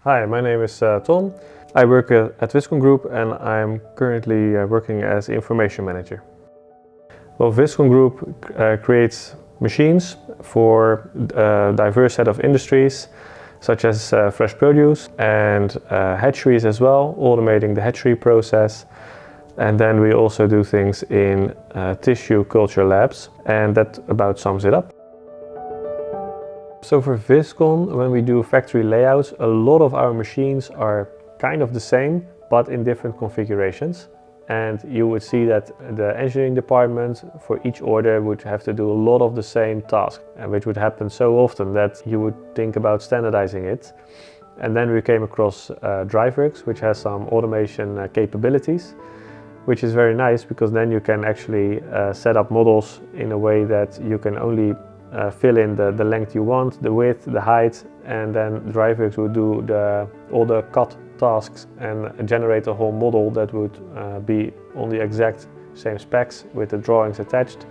Hi, my name is Tom. I work at Viscon Group and I'm currently working as Information Manager. Well, Viscon Group creates machines for a diverse set of industries, such as fresh produce and hatcheries as well, automating the hatchery process. And then we also do things in tissue culture labs, and that about sums it up. So for Viscon, when we do factory layouts, a lot of our machines are kind of the same, but in different configurations. And you would see that the engineering department for each order would have to do a lot of the same task, which would happen so often that you would think about standardizing it. And then we came across Driveworks, which has some automation capabilities, which is very nice because then you can actually set up models in a way that you can only fill in the length you want, the width, the height, and then Driveworks would do all the cut tasks and generate a whole model that would be on the exact same specs with the drawings attached,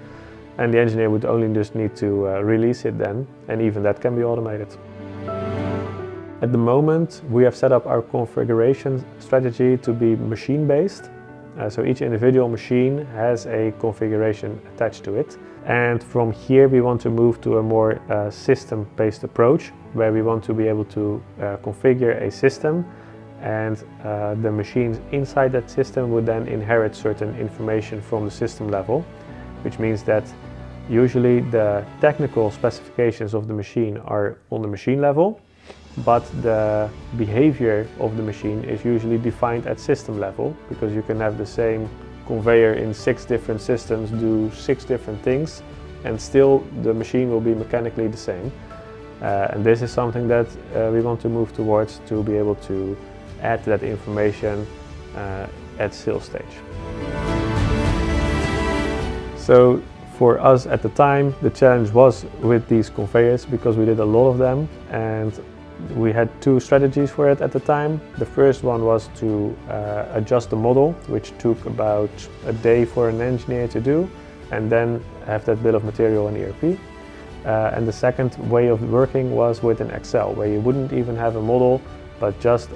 and the engineer would only just need to release it then, and even that can be automated. At the moment we have set up our configuration strategy to be machine-based. So each individual machine has a configuration attached to it. And from here we want to move to a more system-based approach, where we want to be able to configure a system, and the machines inside that system would then inherit certain information from the system level, which means that usually the technical specifications of the machine are on the machine level, but the behavior of the machine is usually defined at system level, because you can have the same conveyor in 6 different systems do 6 different things, and still the machine will be mechanically the same. And this is something that we want to move towards, to be able to add that information at sales stage. So for us at the time, the challenge was with these conveyors, because we did a lot of them, and we had 2 strategies for it at the time. The first one was to adjust the model, which took about a day for an engineer to do, and then have that bill of material in ERP. And the second way of working was with an Excel, where you wouldn't even have a model, but just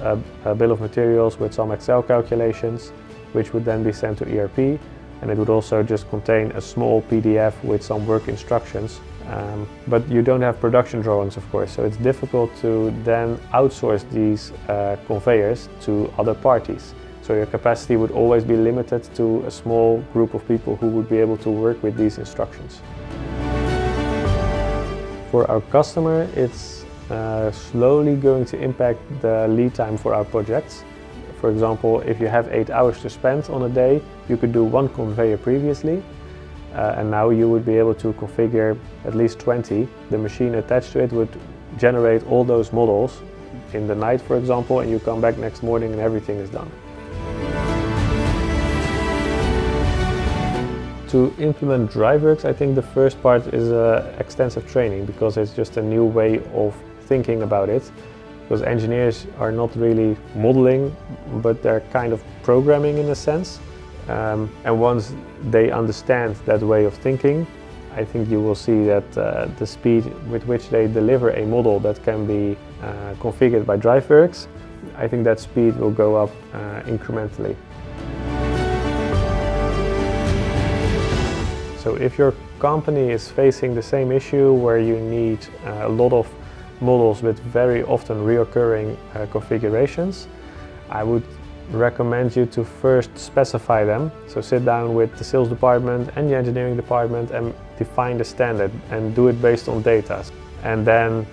a bill of materials with some Excel calculations, which would then be sent to ERP, and it would also just contain a small PDF with some work instructions. But you don't have production drawings, of course, so it's difficult to then outsource these conveyors to other parties. So your capacity would always be limited to a small group of people who would be able to work with these instructions. For our customer, it's slowly going to impact the lead time for our projects. For example, if you have 8 hours to spend on a day, you could do 1 conveyor previously. And now you would be able to configure at least 20. The machine attached to it would generate all those models in the night, for example, and you come back next morning and everything is done. To implement Driveworks, I think the first part is extensive training, because it's just a new way of thinking about it. Because engineers are not really modeling, but they're kind of programming in a sense. And once they understand that way of thinking, I think you will see that the speed with which they deliver a model that can be configured by Driveworks, I think that speed will go up incrementally. So if your company is facing the same issue, where you need a lot of models with very often reoccurring configurations, I would recommend you to first specify them. So sit down with the sales department and the engineering department and define the standard, and do it based on data. And then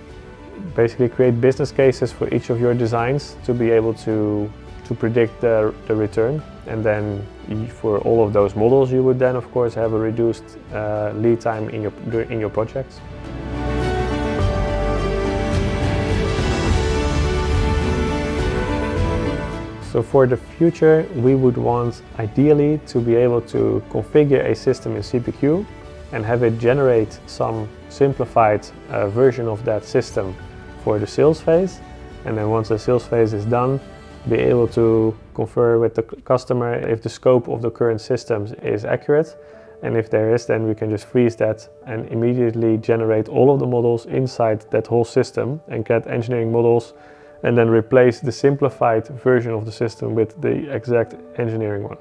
basically create business cases for each of your designs to be able to predict the return. And then for all of those models, you would then of course have a reduced lead time in your projects. So for the future, we would want ideally to be able to configure a system in CPQ and have it generate some simplified version of that system for the sales phase. And then once the sales phase is done, be able to confer with the customer if the scope of the current systems is accurate. And if there is, then we can just freeze that and immediately generate all of the models inside that whole system and get engineering models and then replace the simplified version of the system with the exact engineering one.